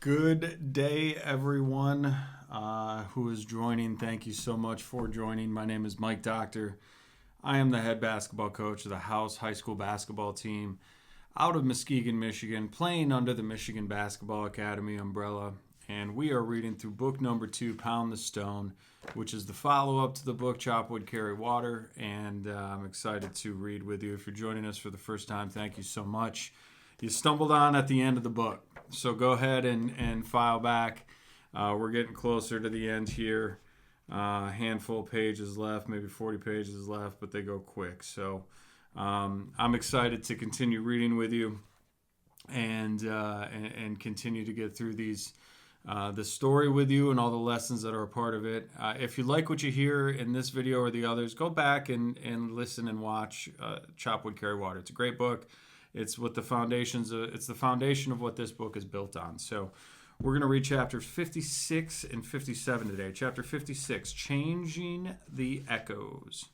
Good day, everyone who is joining. Thank you so much for joining. My name is Mike Dokter. I am the head basketball coach of the House High School basketball team out of Muskegon, Michigan, playing under the Michigan Basketball Academy umbrella. And we are reading through book number 2, Pound the Stone, which is the follow up to the book Chop Wood, Carry Water. And I'm excited to read with you. If you're joining us for the first time, thank you so much. You stumbled on at the end of the book. So go ahead and file back. We're getting closer to the end here. A handful of pages left, maybe 40 pages left, but they go quick. So I'm excited to continue reading with you and continue to get through the story with you and all the lessons that are a part of it. If you like what you hear in this video or the others, go back and listen and watch Chop Wood, Carry Water. It's a great book. It's what the it's the foundation of what this book is built on. So we're going to read chapters 56 and 57 today. Chapter 56, Changing the Echoes.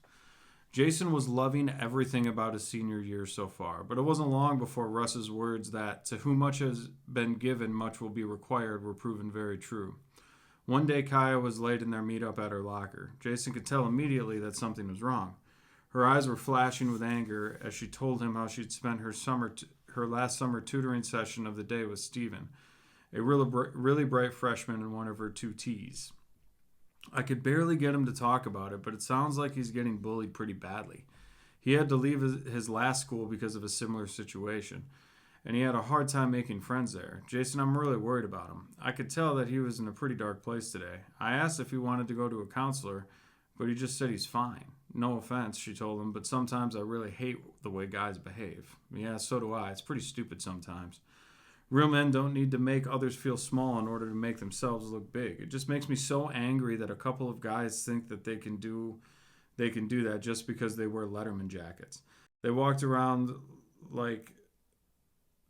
Jason was loving everything about his senior year so far, but it wasn't long before Russ's words that, to whom much has been given, much will be required, were proven very true. One day, Kaya was late in their meetup at her locker. Jason could tell immediately that something was wrong. Her eyes were flashing with anger as she told him how she'd spent her last summer tutoring session of the day with Stephen, a really bright freshman and one of her two T's. I could barely get him to talk about it, but it sounds like he's getting bullied pretty badly. He had to leave his last school because of a similar situation, and he had a hard time making friends there. Jason, I'm really worried about him. I could tell that he was in a pretty dark place today. I asked if he wanted to go to a counselor, but he just said he's fine. No offense, she told him, but sometimes I really hate the way guys behave. Yeah, so do I. It's pretty stupid sometimes. Real men don't need to make others feel small in order to make themselves look big. It just makes me so angry that a couple of guys think that they can do that just because they wear Letterman jackets. They walked around like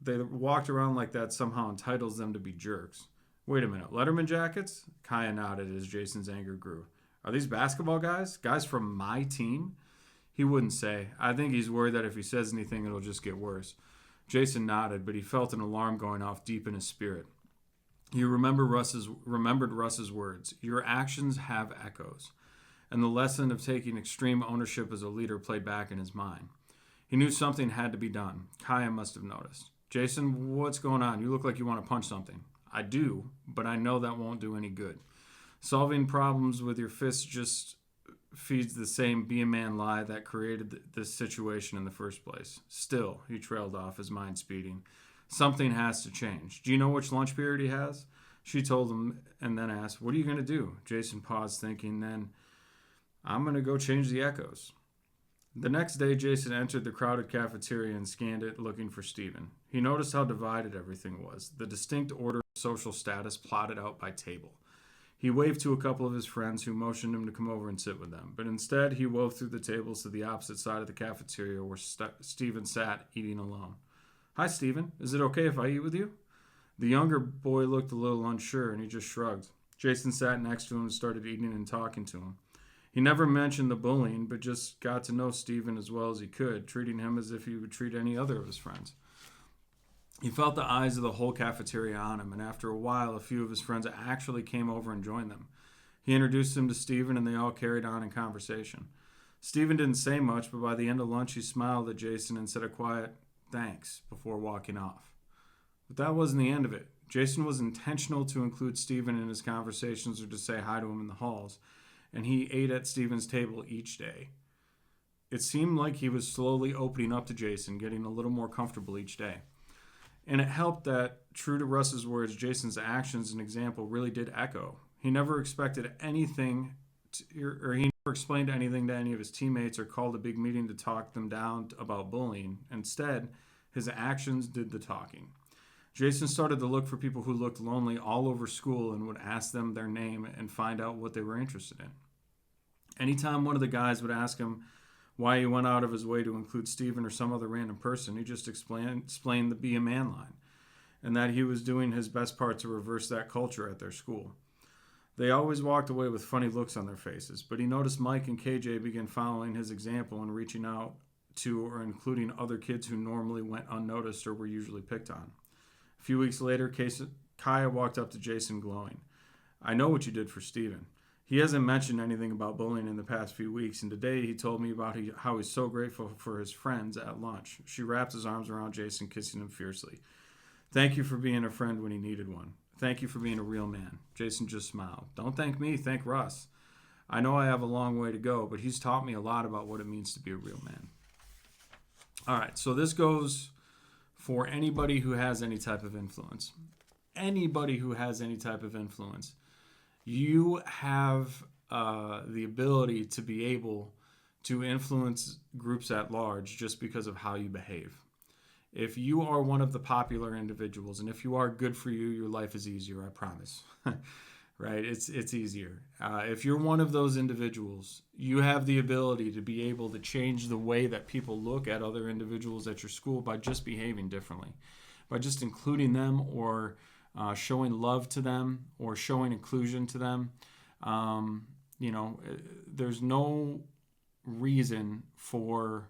that somehow entitles them to be jerks. Wait a minute, Letterman jackets? Kaya nodded as Jason's anger grew. Are these basketball guys? Guys from my team? He wouldn't say. I think he's worried that if he says anything, it'll just get worse. Jason nodded, but he felt an alarm going off deep in his spirit. He remembered Russ's words. Your actions have echoes. And the lesson of taking extreme ownership as a leader played back in his mind. He knew something had to be done. Kaya must have noticed. Jason, what's going on? You look like you want to punch something. I do, but I know that won't do any good. Solving problems with your fists just feeds the same be a man lie that created this situation in the first place. Still, he trailed off, his mind speeding. Something has to change. Do you know which lunch period he has? She told him and then asked, what are you going to do? Jason paused, thinking, then, I'm going to go change the echoes. The next day, Jason entered the crowded cafeteria and scanned it, looking for Stephen. He noticed how divided everything was, the distinct order of social status plotted out by table. He waved to a couple of his friends who motioned him to come over and sit with them, but instead he wove through the tables to the opposite side of the cafeteria where Stephen sat, eating alone. Hi, Stephen. Is it okay if I eat with you? The younger boy looked a little unsure, and he just shrugged. Jason sat next to him and started eating and talking to him. He never mentioned the bullying, but just got to know Stephen as well as he could, treating him as if he would treat any other of his friends. He felt the eyes of the whole cafeteria on him, and after a while, a few of his friends actually came over and joined them. He introduced them to Stephen, and they all carried on in conversation. Stephen didn't say much, but by the end of lunch, he smiled at Jason and said a quiet thanks before walking off. But that wasn't the end of it. Jason was intentional to include Stephen in his conversations or to say hi to him in the halls, and he ate at Stephen's table each day. It seemed like he was slowly opening up to Jason, getting a little more comfortable each day. And it helped that, true to Russ's words, Jason's actions and example really did echo. He never expected anything, or he never explained anything to any of his teammates or called a big meeting to talk them down about bullying. Instead, his actions did the talking. Jason started to look for people who looked lonely all over school and would ask them their name and find out what they were interested in. Anytime one of the guys would ask him why he went out of his way to include Stephen or some other random person, he just explained the be a man line, and that he was doing his best part to reverse that culture at their school. They always walked away with funny looks on their faces, but he noticed Mike and KJ began following his example and reaching out to or including other kids who normally went unnoticed or were usually picked on. A few weeks later, Kaya walked up to Jason glowing. I know what you did for Steven. He hasn't mentioned anything about bullying in the past few weeks, and today he told me about how he's so grateful for his friends at lunch. She wrapped his arms around Jason, kissing him fiercely. Thank you for being a friend when he needed one. Thank you for being a real man. Jason just smiled. Don't thank me, thank Russ. I know I have a long way to go, but he's taught me a lot about what it means to be a real man. All right, so this goes for anybody who has any type of influence. Anybody who has any type of influence. You have the ability to be able to influence groups at large just because of how you behave. If you are one of the popular individuals, and if you are good for you, your life is easier, I promise. Right? It's easier. If you're one of those individuals, you have the ability to be able to change the way that people look at other individuals at your school by just behaving differently, by just including them or showing love to them or showing inclusion to them. There's no reason for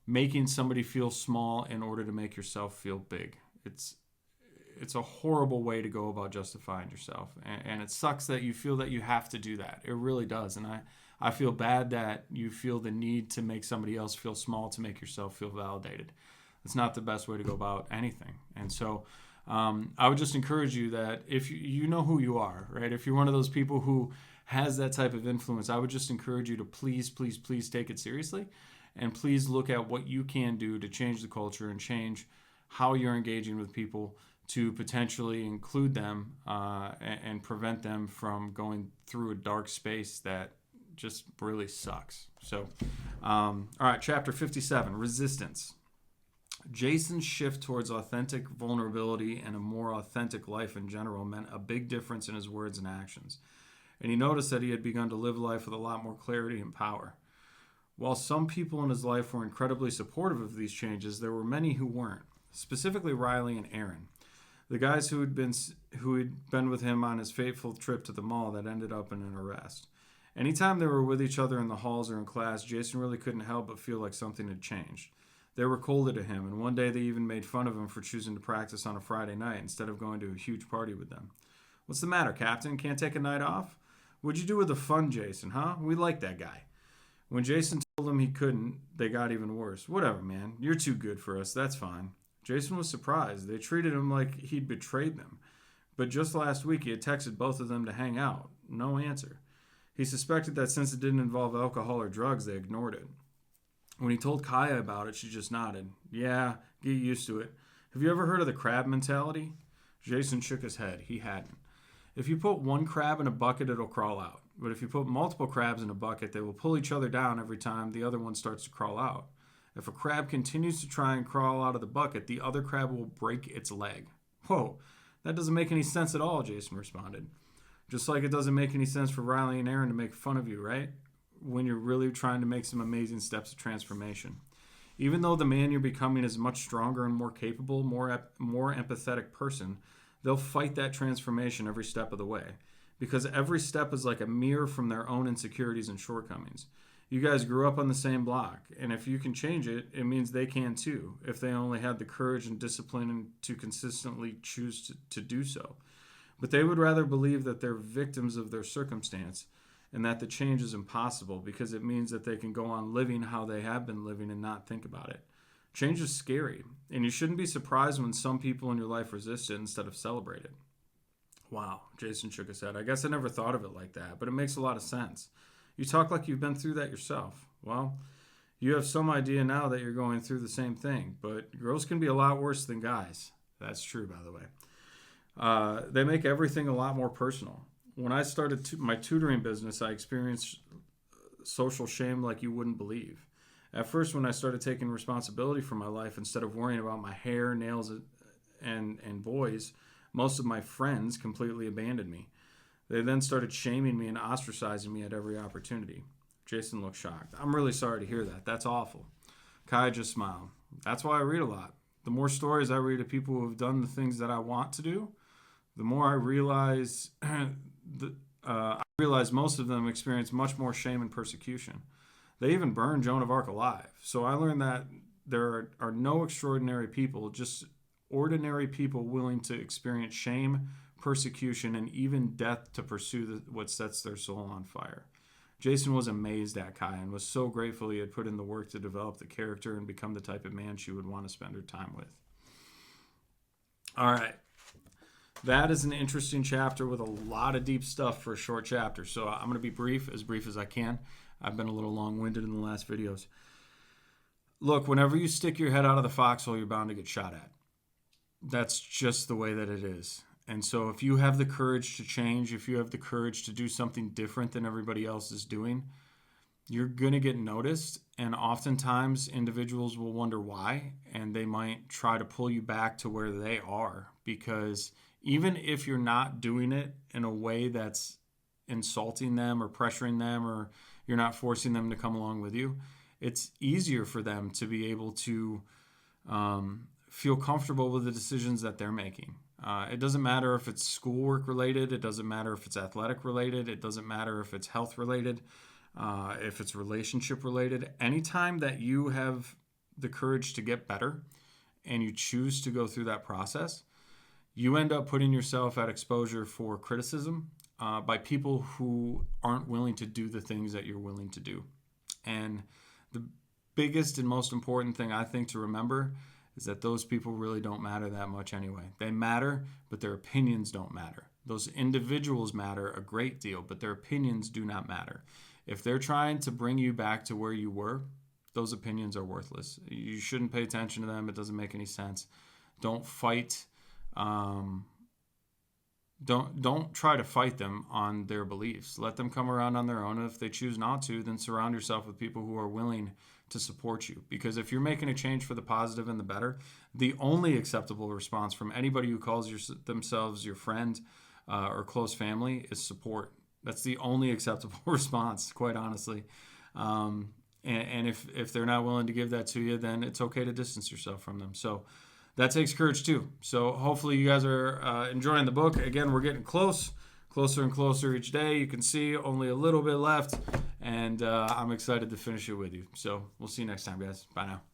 making somebody feel small in order to make yourself feel big. It's a horrible way to go about justifying yourself. And it sucks that you feel that you have to do that. It really does. And I feel bad that you feel the need to make somebody else feel small to make yourself feel validated. It's not the best way to go about anything. And so I would just encourage you that if you know who you are, right? If you're one of those people who has that type of influence, I would just encourage you to please, please, please take it seriously. And please look at what you can do to change the culture and change how you're engaging with people to potentially include them and prevent them from going through a dark space that just really sucks. So, all right, chapter 57, resistance. Jason's shift towards authentic vulnerability and a more authentic life in general meant a big difference in his words and actions. And he noticed that he had begun to live life with a lot more clarity and power. While some people in his life were incredibly supportive of these changes, there were many who weren't, specifically Riley and Aaron, the guys who had been with him on his fateful trip to the mall that ended up in an arrest. Anytime they were with each other in the halls or in class, Jason really couldn't help but feel like something had changed. They were colder to him, and one day they even made fun of him for choosing to practice on a Friday night instead of going to a huge party with them. What's the matter, Captain? Can't take a night off? What'd you do with the fun, Jason, huh? We like that guy. When Jason told them he couldn't, they got even worse. Whatever, man. You're too good for us. That's fine. Jason was surprised. They treated him like he'd betrayed them. But just last week, he had texted both of them to hang out. No answer. He suspected that since it didn't involve alcohol or drugs, they ignored it. When he told Kaya about it, she just nodded. Yeah, get used to it. Have you ever heard of the crab mentality? Jason shook his head. He hadn't. If you put one crab in a bucket, it'll crawl out. But if you put multiple crabs in a bucket, they will pull each other down every time the other one starts to crawl out. If a crab continues to try and crawl out of the bucket, the other crab will break its leg. Whoa, that doesn't make any sense at all, Jason responded. Just like it doesn't make any sense for Riley and Aaron to make fun of you, right? When you're really trying to make some amazing steps of transformation. Even though the man you're becoming is much stronger and more capable, more empathetic person, they'll fight that transformation every step of the way. Because every step is like a mirror from their own insecurities and shortcomings. You guys grew up on the same block, and if you can change it, it means they can too, if they only had the courage and discipline to consistently choose to do so. But they would rather believe that they're victims of their circumstance and that the change is impossible because it means that they can go on living how they have been living and not think about it. Change is scary, and you shouldn't be surprised when some people in your life resist it instead of celebrate it. Wow, Jason shook his head. I guess I never thought of it like that, but it makes a lot of sense. You talk like you've been through that yourself. Well, you have some idea now that you're going through the same thing, but girls can be a lot worse than guys. That's true, by the way. They make everything a lot more personal. When I started my tutoring business, I experienced social shame like you wouldn't believe. At first, when I started taking responsibility for my life instead of worrying about my hair, nails, and boys, most of my friends completely abandoned me. They then started shaming me and ostracizing me at every opportunity. Jason looked shocked. I'm really sorry to hear that. That's awful. Kai just smiled. That's why I read a lot. The more stories I read of people who have done the things that I want to do, the more I realize most of them experience much more shame and persecution. They even burned Joan of Arc alive. So I learned that there are no extraordinary people, just ordinary people willing to experience shame, persecution, and even death to pursue what sets their soul on fire. Jason was amazed at Kai and was so grateful he had put in the work to develop the character and become the type of man she would want to spend her time with. All right. That is an interesting chapter with a lot of deep stuff for a short chapter. So I'm going to be brief as I can. I've been a little long-winded in the last videos. Look, whenever you stick your head out of the foxhole, you're bound to get shot at. That's just the way that it is. And so if you have the courage to change, if you have the courage to do something different than everybody else is doing, you're going to get noticed. And oftentimes individuals will wonder why, and they might try to pull you back to where they are, because even if you're not doing it in a way that's insulting them or pressuring them, or you're not forcing them to come along with you, it's easier for them to be able to feel comfortable with the decisions that they're making. It doesn't matter if it's schoolwork related. It doesn't matter if it's athletic related. It doesn't matter if it's health related, if it's relationship related. Anytime that you have the courage to get better and you choose to go through that process, you end up putting yourself at exposure for criticism by people who aren't willing to do the things that you're willing to do. And the biggest and most important thing I think to remember is that those people really don't matter that much anyway. They matter, but their opinions don't matter. Those individuals matter a great deal, but their opinions do not matter. If they're trying to bring you back to where you were, those opinions are worthless. You shouldn't pay attention to them. It doesn't make any sense. Don't fight. Don't try to fight them on their beliefs. Let them come around on their own. And if they choose not to, then surround yourself with people who are willing to support you. Because if you're making a change for the positive and the better, the only acceptable response from anybody who calls themselves your friend or close family is support. That's the only acceptable response, quite honestly. And if they're not willing to give that to you, then it's okay to distance yourself from them. So that takes courage too. So hopefully you guys are enjoying the book. Again, we're getting closer and closer each day. You can see only a little bit left, and I'm excited to finish it with you. So we'll see you next time, guys. Bye now.